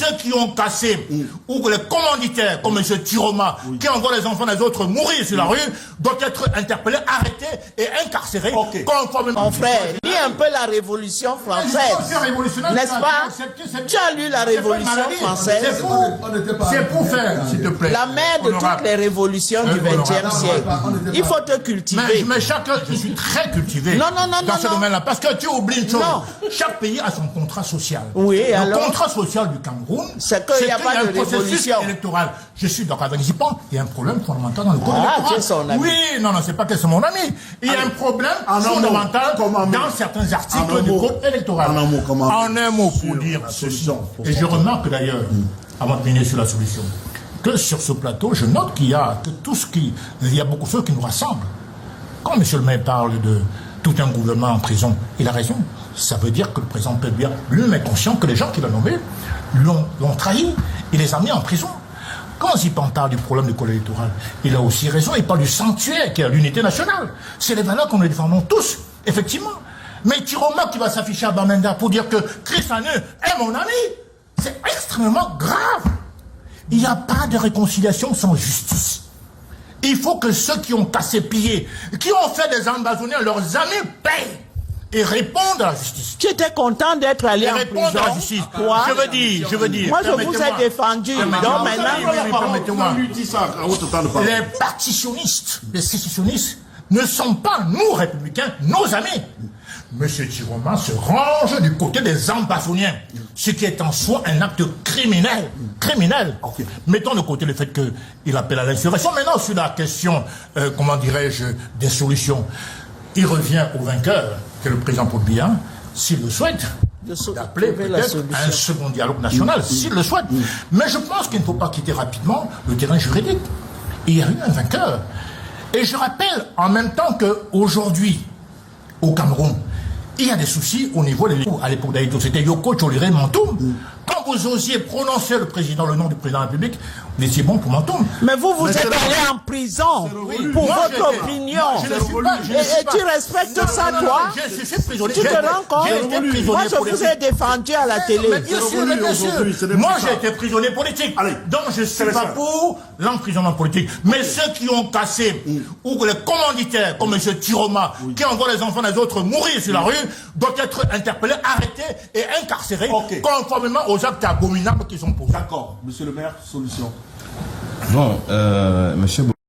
ceux qui ont cassé, ou les commanditaires, comme M. Tiroma, qui envoient les enfants des autres mourir sur la rue, doivent être interpellés, arrêtés et incarcérés. Conformément. Mon frère, lis un peu la Révolution française. N'est-ce pas? Tu as lu la Révolution française? C'est pour faire, s'il te plaît. La mère de toutes les révolutions du XXe siècle. Il faut te cultiver. Mais chacun, je suis très cultivé dans ce domaine-là. Parce que tu oublies une chose. Chaque pays a son contrat social. Oui, le contrat social du Cameroun, c'est qu'il n'y a pas de révolution électorale. Je suis d'accord avec Zipan. Il y a un problème fondamental dans le code électoral. Son ami. Oui, non, c'est pas que c'est mon ami. Il y a un problème fondamental dans certains articles du code électoral. En un mot pour dire ceci. Et je remarque d'ailleurs, avant de venir sur la solution, que sur ce plateau, je note qu'il y a il y a beaucoup de choses qui nous rassemblent. Quand M. le maire parle de tout un gouvernement en prison, il a raison. Ça veut dire que le président Pédia lui-même est conscient que les gens qu'il a nommés l'ont trahi. Il les a mis en prison. Quand Zipan parle du problème du code électoral, il a aussi raison. Il parle du sanctuaire qui est l'unité nationale. C'est les valeurs que nous défendons tous, effectivement. Mais Tiroma qui va s'afficher à Bamenda pour dire que Chris Haneu est mon ami, c'est extrêmement grave. Il n'y a pas de réconciliation sans justice. Il faut que ceux qui ont cassé, pillé, qui ont fait des embassonnières, leurs amis payent et répondent à la justice. Tu étais content d'être allé en prison. À la justice. Quoi? Je veux dire. Moi, je vous ai défendu. Donc maintenant, permettez-moi. Les partitionnistes, les sécessionnistes ne sont pas, nous, républicains, nos amis. Monsieur Tiroma se range du côté des embassonniens, ce qui est en soi un acte criminel. Mettons de côté le fait qu'il appelle à l'insurrection. Maintenant, sur la question, comment dirais-je, des solutions, il revient au vainqueur, que le président Paul Biya, s'il le souhaite, d'appeler peut-être un second dialogue national, s'il le souhaite. Mais je pense qu'il ne faut pas quitter rapidement le terrain juridique. Il y a eu un vainqueur. Et je rappelle en même temps qu'aujourd'hui, au Cameroun, il y a des soucis au niveau des... À l'époque d'Aïto, c'était Yoko Tcholire Mantoum. Quand vous osiez prononcer le nom du président de la République, vous étiez bon pour Mantoum. Mais vous êtes allé en prison pour votre opinion. Et tu respectes ça, toi? Je suis prisonnier. Tu te rends compte? Moi, je vous ai défendu à la télé. Bien sûr. Moi, j'ai été prisonnier politique. Donc, je ne suis pas pour l'emprisonnement politique. Mais ceux qui ont cassé, ou les commanditaires, comme M. Tiroma, qui envoient les enfants des autres mourir sur la rue, doivent être interpellés, arrêtés et incarcérés, conformément aux actes abominables qui sont posés. D'accord. Monsieur le maire, solution. Bon, monsieur